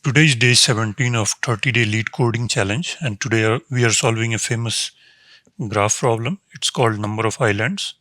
Today is day 17 of 30-day lead coding challenge, and today we are solving a famous graph problem. It's called number of islands,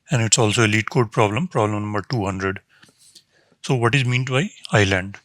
and it's also a lead code problem, problem number 200. So what is meant by island?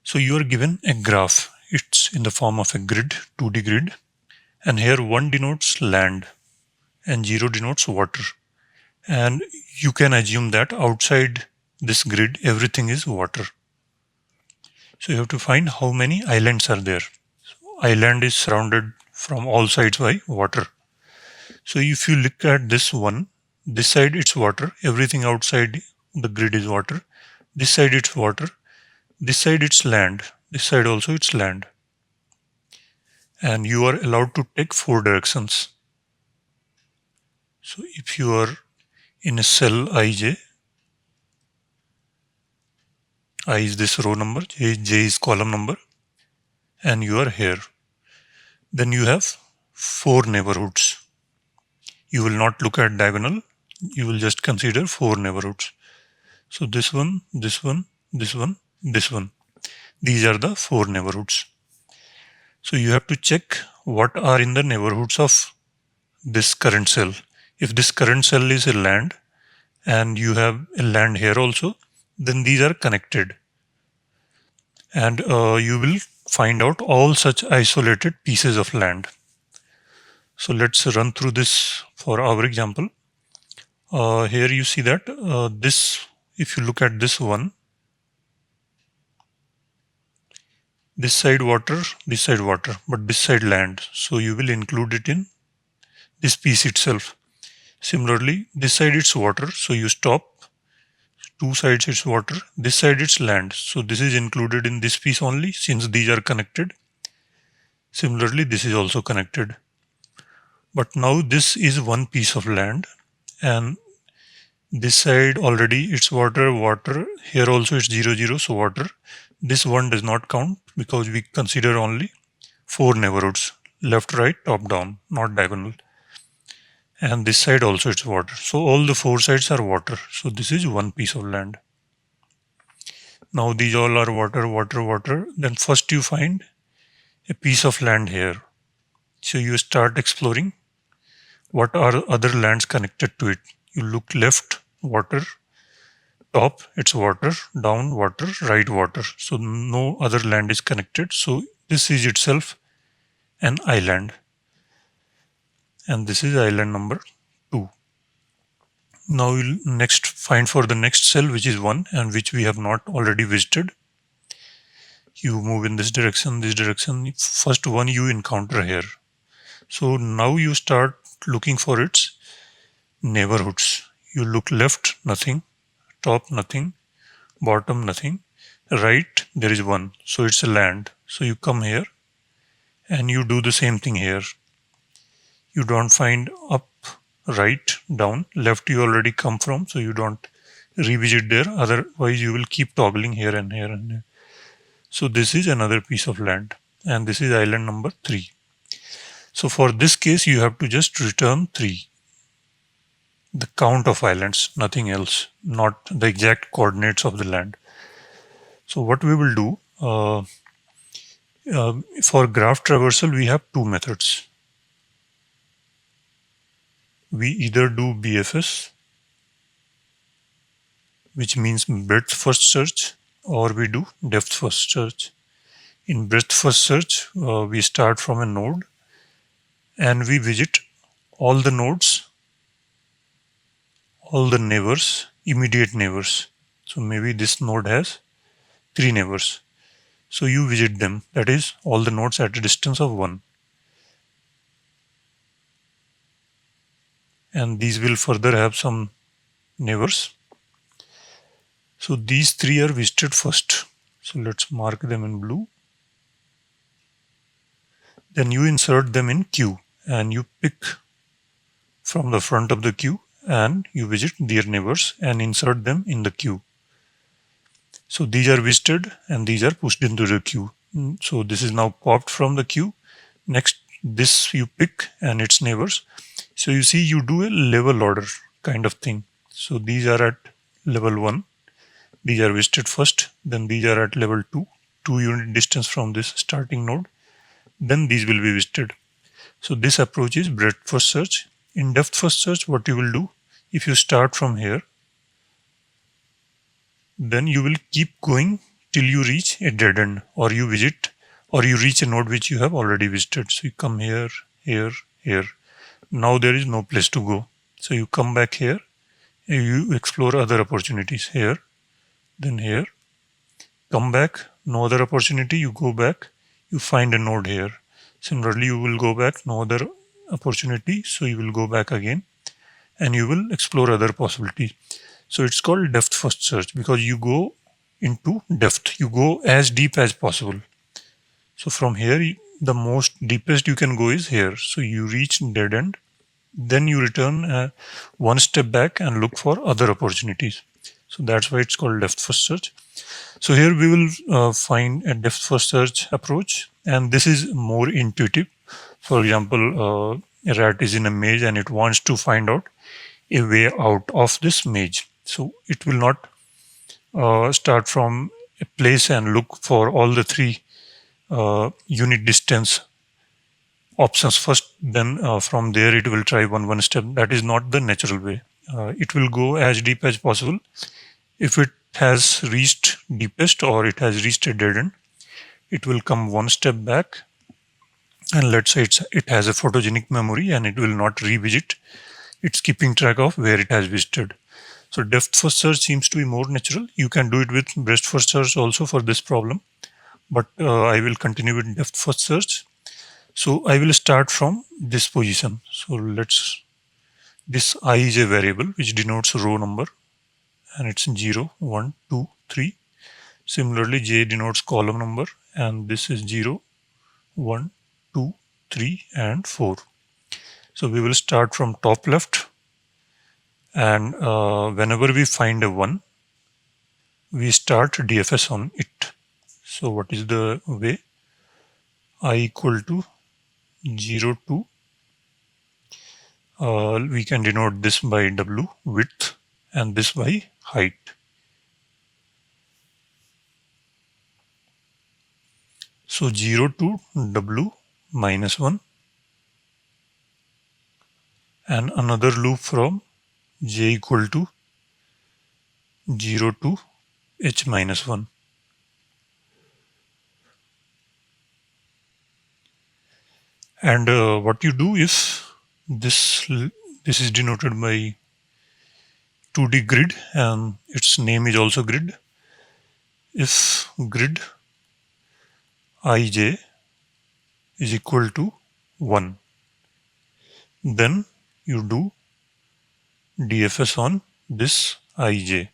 So you are given a graph. It's in the form of a grid, 2D grid, and here 1 denotes land and 0 denotes water. And you can assume that outside this grid, everything is water. So you have to find how many islands are there. Island is surrounded from all sides by water. So if you look at this one, this side it's water, everything outside the grid is water. This side it's water, this side it's land, this side also it's land. And you are allowed to take 4 directions. So if you are in a cell ij, I is this row number, j is column number, and you are here. Then you have 4 neighborhoods. You will not look at diagonal, you will just consider 4 neighborhoods. So this one, this one, this one, this one. These are the 4 neighborhoods. So you have to check what are in the neighborhoods of this current cell. If this current cell is a land and you have a land here also, then these are connected. And you will find out all such isolated pieces of land. So let's run through this for our example. Here you see that if you look at this one, this side water, but this side land. So you will include it in this piece itself. Similarly, this side it's water, so you stop. 2 sides it's water, this side it's land. So this is included in this piece only since these are connected. Similarly, this is also connected. But now this is one piece of land and this side already it's water, water. Here also it's 0, 0, so water. This one does not count because we consider only 4 neighborhoods, left, right, top, down, not diagonal. And this side also it's water. So all the 4 sides are water. So this is one piece of land. Now these all are water, water, water. Then first you find a piece of land here. So you start exploring what are other lands connected to it. You look left, water, top, it's water, down, water, right, water. So no other land is connected. So this is itself an island. And this is island number 2. Now we'll next find for the next cell, which is 1 and which we have not already visited. You move in this direction, first one you encounter here. So now you start looking for its neighborhoods. You look left, nothing, top, nothing, bottom, nothing, right, there is 1. So it's a land. So you come here and you do the same thing here. You don't find up, right, down, left you already come from, so you don't revisit there. Otherwise you will keep toggling here and here and here. So this is another piece of land and this is island number 3. So for this case you have to just return 3. The count of islands, nothing else, not the exact coordinates of the land. So what we will do, for graph traversal we have 2 methods. We either do BFS, which means breadth first search, or we do depth first search. In breadth first search, we start from a node and we visit all the nodes, all the neighbors, immediate neighbors. So maybe this node has 3 neighbors. So you visit them, that is all the nodes at a distance of 1. And these will further have some neighbors. So these 3 are visited first. So let's mark them in blue. Then you insert them in queue and you pick from the front of the queue and you visit their neighbors and insert them in the queue. So these are visited and these are pushed into the queue. So this is now popped from the queue. Next, this you pick and its neighbors. So you see you do a level order kind of thing. So these are at level 1. These are visited first. Then these are at level 2. 2 unit distance from this starting node, then these will be visited. So this approach is breadth first search. In depth first search, what you will do, if you start from here, then you will keep going till you reach a dead end, or you visit, or you reach a node which you have already visited. So you come here, here, here. Now there is no place to go. So you come back here, and you explore other opportunities here, then here, come back, no other opportunity, you go back, you find a node here. Similarly, you will go back, no other opportunity, so you will go back again, and you will explore other possibilities. So it's called depth first search because you go into depth, you go as deep as possible. So from here, the most deepest you can go is here. So you reach dead end, then you return one step back and look for other opportunities. So that's why it's called depth first search. So here we will find a depth first search approach, and this is more intuitive. For example, a rat is in a maze and it wants to find out a way out of this maze. So it will not start from a place and look for all the three unit distance options first, then from there it will try one step. That is not the natural way. It will go as deep as possible. If it has reached deepest or it has reached a dead end, it will come one step back, and let's say it has a photogenic memory and it will not revisit. It's keeping track of where it has visited. So depth first search seems to be more natural. You can do it with breadth first search also for this problem, but I will continue with depth first search. So I will start from this position. So this I is a variable which denotes row number, and it's 0, 1, 2, 3. Similarly, j denotes column number, and this is 0, 1, 2, 3, and 4. So we will start from top left, and whenever we find a 1, we start DFS on it. So what is the way? I equal to 0 to, we can denote this by W, width, and this by height. So 0 to W minus 1, and another loop from j equal to 0 to h minus 1. And what you do is this is denoted by 2D grid, and its name is also grid. If grid ij is equal to 1, then you do DFS on this ij.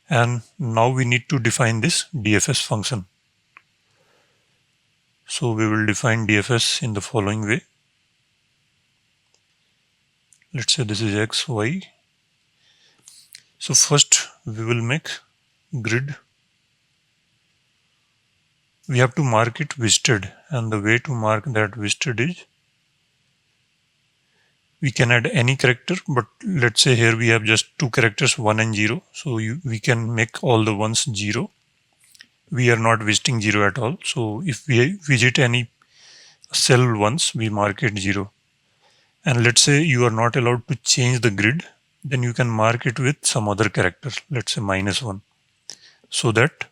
And now we need to define this DFS function. So we will define DFS in the following way. Let's say this is x, y. So first we will make grid. We have to mark it visited, and the way to mark that visited is we can add any character, but let's say here we have just two characters, 1 and 0. So we can make all the ones 0. We are not visiting 0 at all. So if we visit any cell once, we mark it 0. And let's say you are not allowed to change the grid, then you can mark it with some other character, let's say -1. So that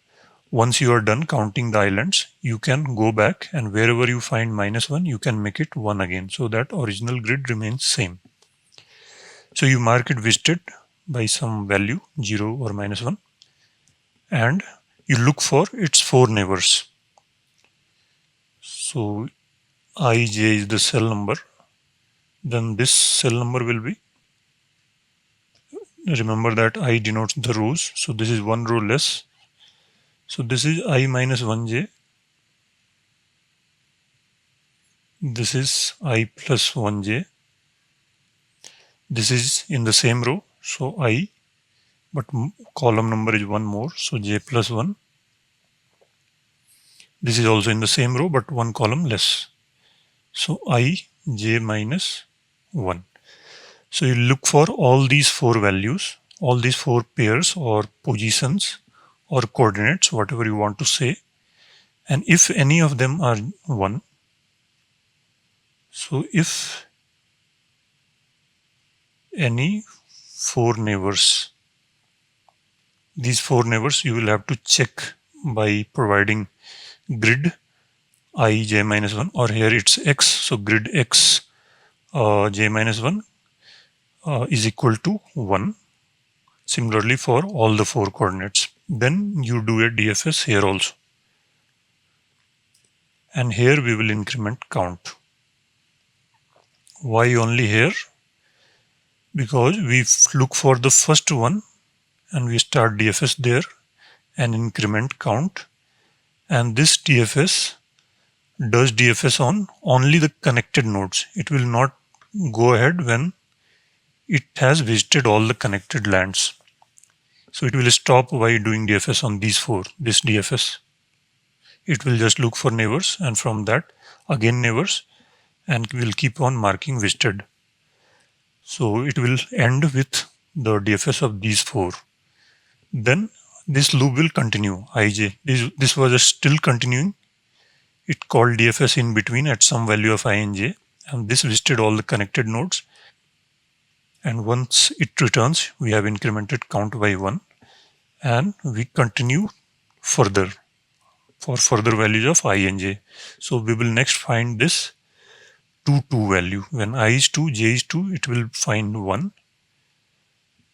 once you are done counting the islands, you can go back, and wherever you find -1, you can make it 1 again. So that original grid remains same. So you mark it visited by some value, 0 or -1, and you look for its 4 neighbors. So ij is the cell number. Then this cell number will be, remember that I denotes the rows. So this is one row less. So this is I minus 1j. This is I plus 1j. This is in the same row. So I, but column number is one more. So j plus 1. This is also in the same row, but one column less. So I, j minus 1. So you look for all these 4 values, all these 4 pairs or positions or coordinates, whatever you want to say. And if any of them are 1, so if any 4 neighbors, these 4 neighbors you will have to check by providing grid I j minus 1, or here it's x, so grid x j minus 1 is equal to 1. Similarly for all the 4 coordinates. Then you do a DFS here also. And here we will increment count. Why only here? Because we look for the first one and we start DFS there and increment count. And this DFS does DFS on only the connected nodes. It will not go ahead when it has visited all the connected lands. So it will stop by doing DFS on these 4, this DFS. It will just look for neighbors, and from that again neighbors, and will keep on marking visited. So it will end with the DFS of these 4. Then this loop will continue, ij. This was still continuing. It called DFS in between at some value of I and j, and this visited all the connected nodes. And once it returns, we have incremented count by 1, and we continue further for further values of I and j. So we will next find this 2 value. When I is 2, j is 2, it will find 1,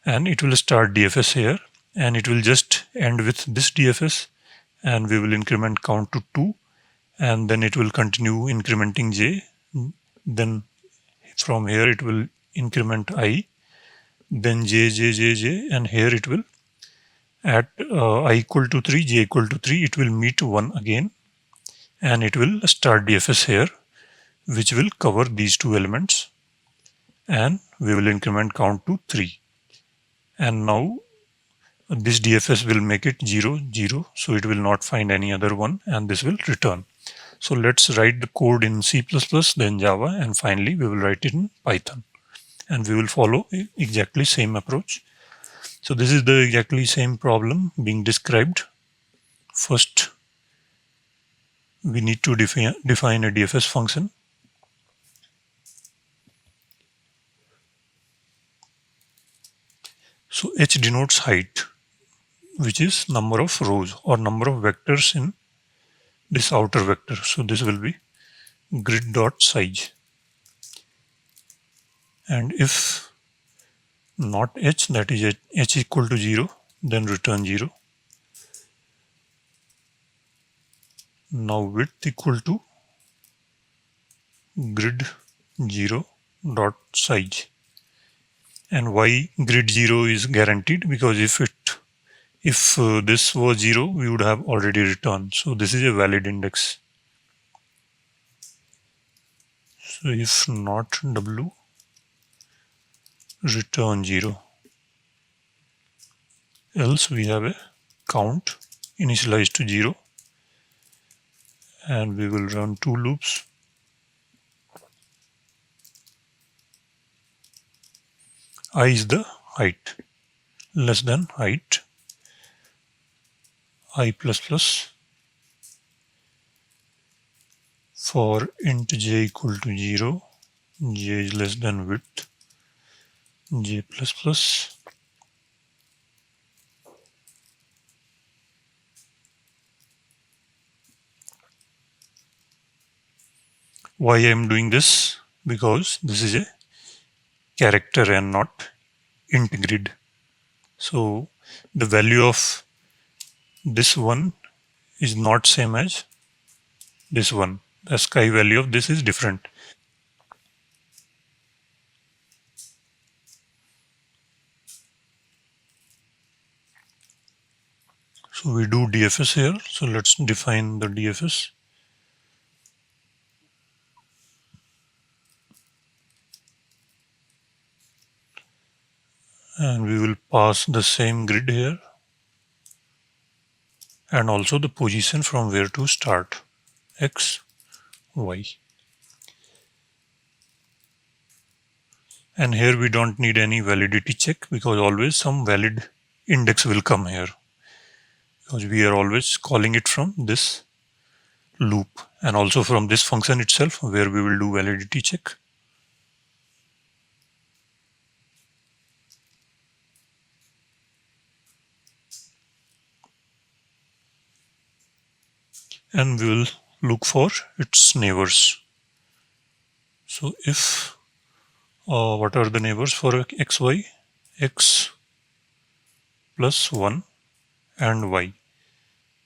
and it will start DFS here, and it will just end with this DFS, and we will increment count to 2, and then it will continue incrementing j. Then from here it will increment I, then j, and here it will at I equal to 3, j equal to 3, it will meet 1 again, and it will start DFS here, which will cover these 2 elements, and we will increment count to 3. And now this DFS will make it 0, 0, so it will not find any other one, and this will return. So let's write the code in C++, then Java, and finally we will write it in Python, and we will follow exactly same approach. So this is the exactly same problem being described. First, we need to define a DFS function. So h denotes height, which is number of rows or number of vectors in this outer vector. So this will be grid.size. And if not h, that is h equal to 0, then return 0. Now width equal to grid 0 dot size. And why grid 0 is guaranteed? Because if this was 0, we would have already returned. So this is a valid index. So if not w, return 0. Else we have a count initialized to 0, and we will run 2 loops. I is the height, less than height, I plus plus, for int j equal to 0, j is less than width, j plus plus, why I am doing this? Because this is a character and not int grid. So the value of this one is not same as this one. The sky value of this is different. So we do DFS here. So let's define the DFS. And we will pass the same grid here, and also the position from where to start, x, y. And here we don't need any validity check, because always some valid index will come here. because we are always calling it from this loop and also from this function itself where we will do validity check. And we will look for its neighbors. So if what are the neighbors for xy? X plus 1 and y.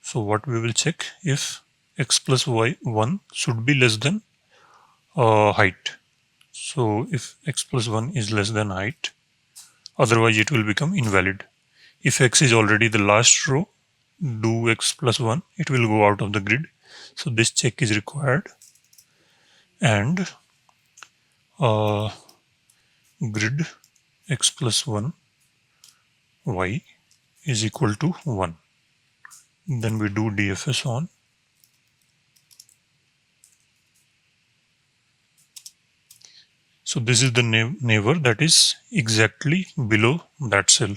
So what we will check if x plus y 1 should be less than height. So if x plus 1 is less than height, otherwise it will become invalid. If x is already the last row, do x plus 1, it will go out of the grid. So this check is required. And grid x plus 1 y is equal to 1. Then we do DFS on. So this is the neighbor that is exactly below that cell.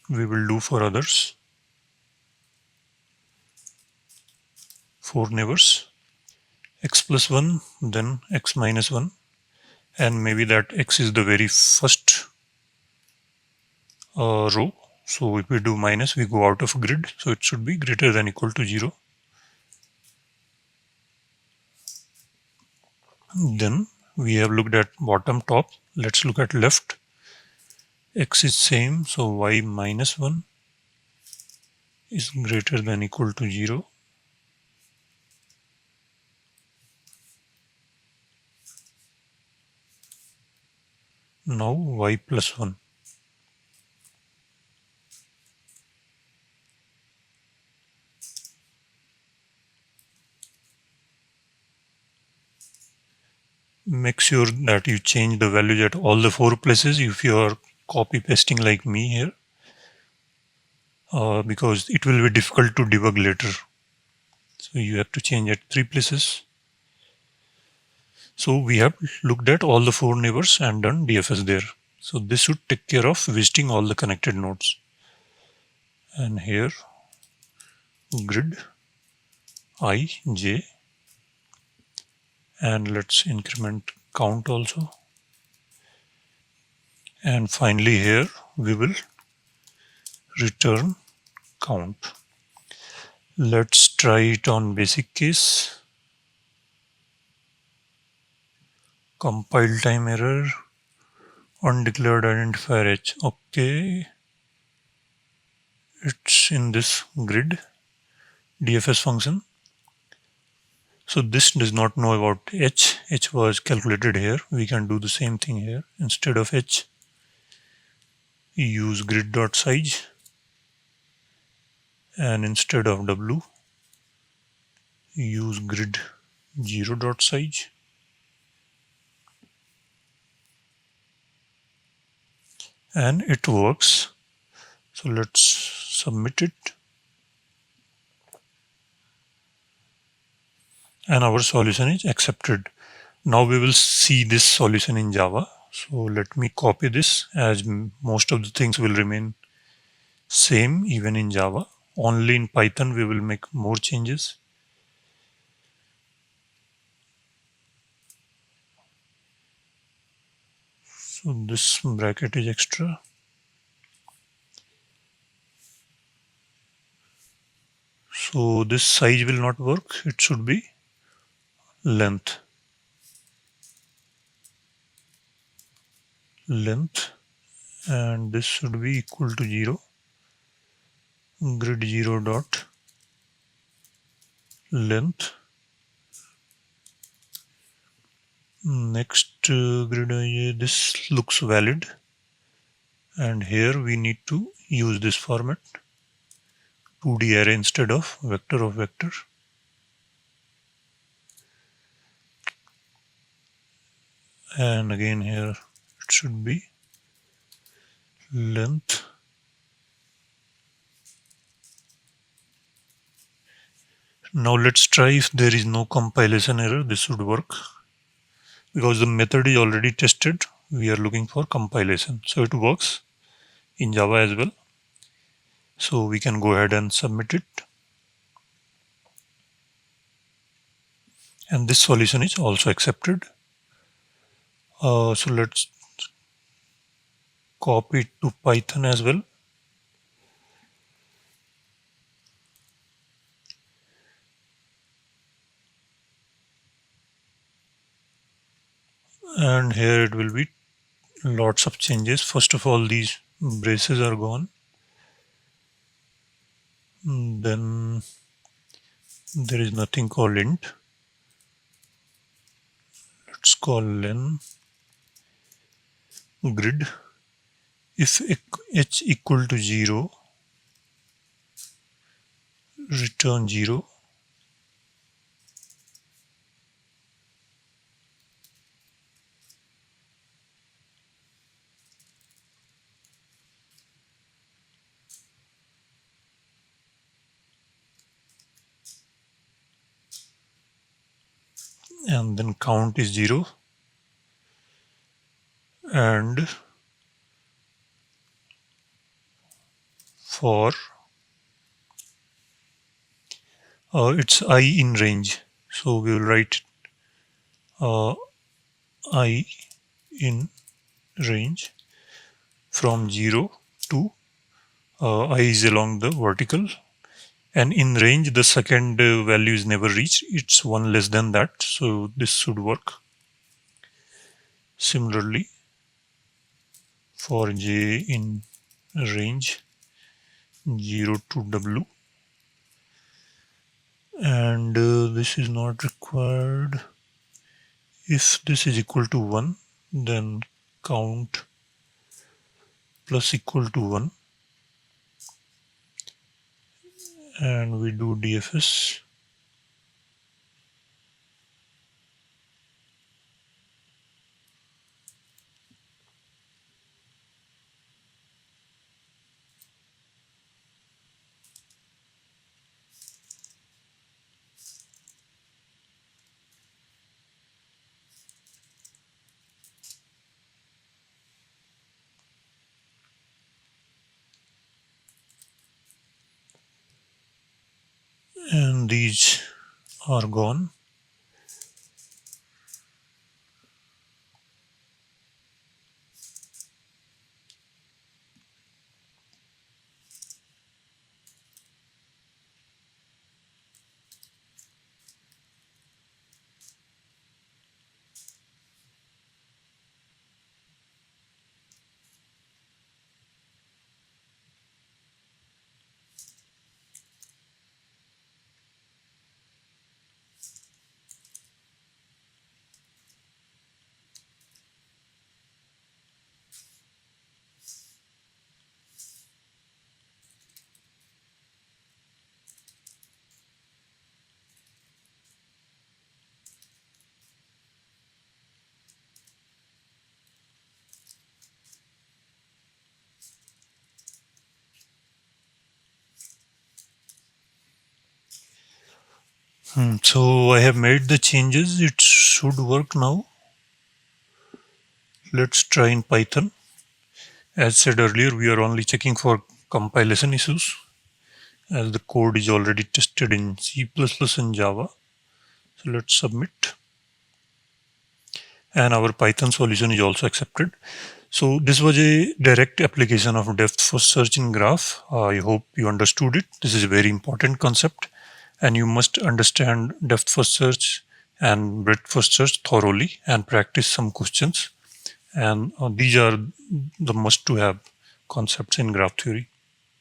We will do for others. 4 neighbors. X plus 1, then x minus 1. And maybe that x is the very first row. So if we do minus, we go out of grid. So it should be greater than equal to 0. Then we have looked at bottom top. Let's look at left. X is same, so y minus 1 is greater than equal to 0. Now y plus 1. Make sure that you change the values at all the 4 places if you are copy pasting like me here, because it will be difficult to debug later. So you have to change at 3 places. So we have looked at all the 4 neighbors and done DFS there. So this should take care of visiting all the connected nodes. And here grid I, j, and let's increment count also. And finally here we will return count. Let's try it on basic case. Compile time error, undeclared identifier h. Okay, it's in this grid DFS function. So this does not know about h. H was calculated here. We can do the same thing here. Instead of h, use grid.size, and instead of w, use grid 0.size. And it works. So let's submit it. And our solution is accepted. Now we will see this solution in Java. So let me copy this, as most of the things will remain same even in Java. Only in Python we will make more changes. So this bracket is extra. So this size will not work. It should be length. And this should be equal to 0. Grid 0 dot length. Next grid this looks valid, and here we need to use this format, 2D array instead of vector of vector. And again here it should be length. Now let's try if there is no compilation error. This should work because the method is already tested. We are looking for compilation, so it works in Java as well. So we can go ahead and submit it. And this solution is also accepted. So let's copy it to Python as well. And here it will be lots of changes. First of all, these braces are gone. Then there is nothing called int. Let's call len grid. If h equal to 0, return 0. And then count is 0. And for it's I in range. So we will write I in range from 0 to I is along the vertical. And in range, the second value is never reached. It's one less than that. So this should work. Similarly, for j in range 0 to w. And this is not required. If this is equal to 1, then count plus equal to 1. And we do DFS. And these are gone. So I have made the changes. It should work now. Let's try in Python. As said earlier, we are only checking for compilation issues, as the code is already tested in C++ and Java. So let's submit. And our Python solution is also accepted. So this was a direct application of depth first search in graph. I hope you understood it. This is a very important concept, and you must understand depth first search and breadth first search thoroughly and practice some questions. And these are the must to have concepts in graph theory.